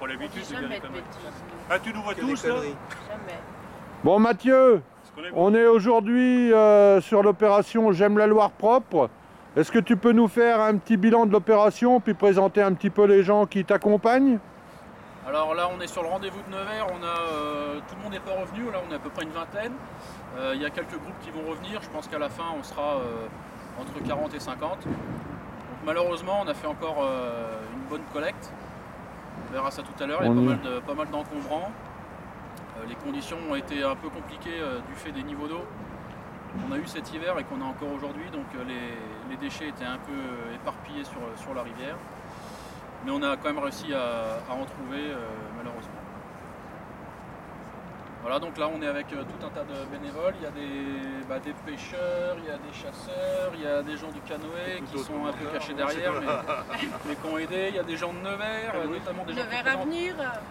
pas l'habitude de dire Jamais des de conneries. bêtises. Ah, tu nous vois tous là? Jamais. Bon Mathieu, Parce qu'on est bon. on est aujourd'hui sur l'opération J'aime la Loire propre. Est-ce que tu peux nous faire un petit bilan de l'opération puis présenter un petit peu les gens qui t'accompagnent? Alors là on est sur le rendez-vous de Nevers, tout le monde n'est pas revenu, là on est à peu près une vingtaine. Il y a quelques groupes qui vont revenir, je pense qu'à la fin on sera entre 40 et 50. Donc malheureusement on a fait encore une bonne collecte. On verra ça tout à l'heure, il y a pas mal d'encombrants. Les conditions ont été un peu compliquées du fait des niveaux d'eau qu'on a eu cet hiver et qu'on a encore aujourd'hui, donc les déchets étaient un peu éparpillés sur la rivière. Mais on a quand même réussi à en trouver malheureusement. Voilà, donc là on est avec tout un tas de bénévoles, il y a des pêcheurs, il y a des chasseurs, il y a des gens du canoë qui sont un peu cachés derrière mais qui ont aidé, il y a des gens de Nevers, notamment des gens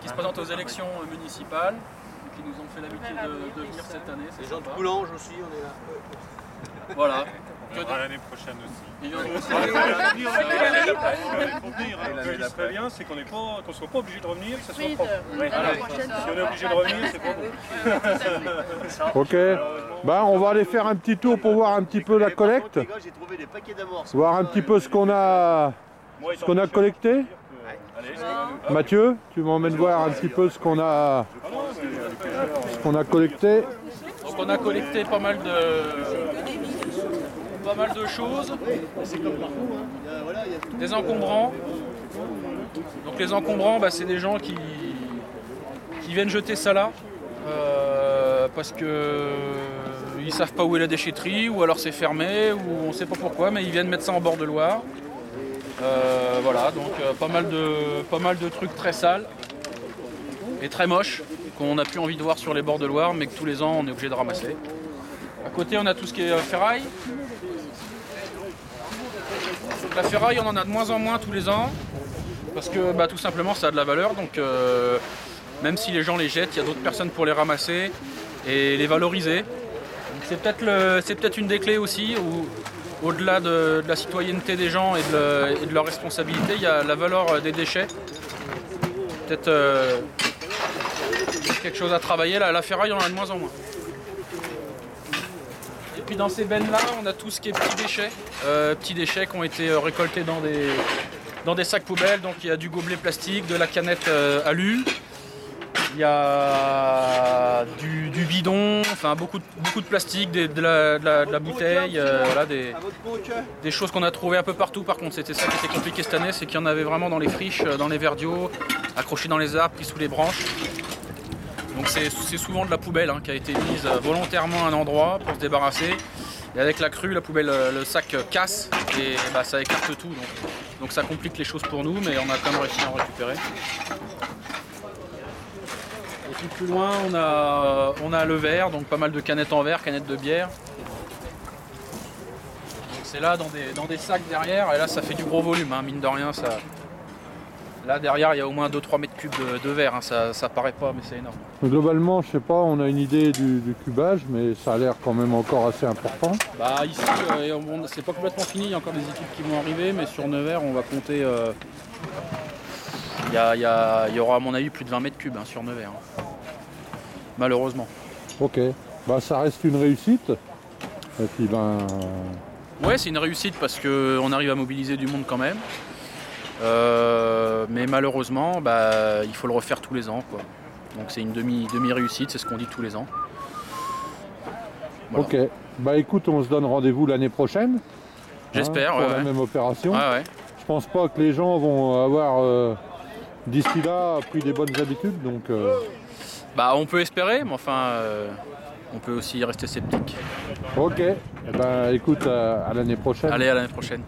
qui se présentent aux élections municipales, qui nous ont fait l'amitié de venir cette année. Les gens de Coulanges aussi, on est là. Voilà. On viendra l'année prochaine aussi. Ils viendront aussi. Il faut venir. Ce qui serait bien, c'est qu'on ne soit pas obligé de revenir, que ça soit propre. Si on est obligé de revenir, c'est pas bon. Ok. Bah, on va aller faire un petit tour pour voir un petit peu la collecte. J'ai trouvé des paquets d'amorces. Voir un petit peu ce qu'on a collecté. Mathieu, tu m'emmènes voir un petit peu ce qu'on a collecté. Donc on a collecté pas mal de choses, des encombrants. Donc les encombrants, c'est des gens qui viennent jeter ça là parce que ils savent pas où est la déchetterie, ou alors c'est fermé, ou on sait pas pourquoi, mais ils viennent mettre ça en bord de Loire. Voilà, donc pas mal de trucs très sales et très moches qu'on n'a plus envie de voir sur les bords de Loire, mais que tous les ans on est obligé de ramasser. À côté on a tout ce qui est ferraille. La ferraille on en a de moins en moins tous les ans parce que tout simplement ça a de la valeur, donc même si les gens les jettent, il y a d'autres personnes pour les ramasser et les valoriser. C'est peut-être une des clés aussi où, au-delà de la citoyenneté des gens et de leur responsabilité, il y a la valeur des déchets. Peut-être quelque chose à travailler. Là, la ferraille, on en a de moins en moins. Et puis dans ces bennes-là, on a tout ce qui est petits déchets. Petits déchets qui ont été récoltés dans des sacs poubelles. Donc il y a du gobelet plastique, de la canette alu. Il y a du bidon, enfin beaucoup de plastique, de la bouteille, voilà, des choses qu'on a trouvées un peu partout. Par contre, c'était ça qui était compliqué cette année, c'est qu'il y en avait vraiment dans les friches, dans les verdiaux, accrochés dans les arbres, pris sous les branches. Donc c'est souvent de la poubelle qui a été mise volontairement à un endroit pour se débarrasser. Et avec la crue, la poubelle, le sac casse et ça écarte tout. Donc ça complique les choses pour nous, mais on a quand même réussi à en récupérer. Et puis plus loin, on a le verre, donc pas mal de canettes en verre, canettes de bière. C'est là dans des sacs derrière, et là ça fait du gros volume, mine de rien. Là derrière il y a au moins 2-3 mètres cubes de verre, ça paraît pas mais c'est énorme. Globalement, je sais pas, on a une idée du cubage, mais ça a l'air quand même encore assez important. Ici, c'est pas complètement fini, il y a encore des équipes qui vont arriver, mais sur Nevers on va compter... Il y aura à mon avis plus de 20 mètres cubes sur Nevers, malheureusement. Ok, ça reste une réussite. Et puis ouais, c'est une réussite parce qu'on arrive à mobiliser du monde quand même. Mais malheureusement, il faut le refaire tous les ans, quoi. Donc c'est une demi-réussite, c'est ce qu'on dit tous les ans. Voilà. Ok, écoute, on se donne rendez-vous l'année prochaine. J'espère, pour la même opération. Ouais. Je pense pas que les gens vont avoir d'ici là pris des bonnes habitudes, donc. On peut espérer, mais enfin, on peut aussi rester sceptique. Ok, écoute, à l'année prochaine. Allez, à l'année prochaine.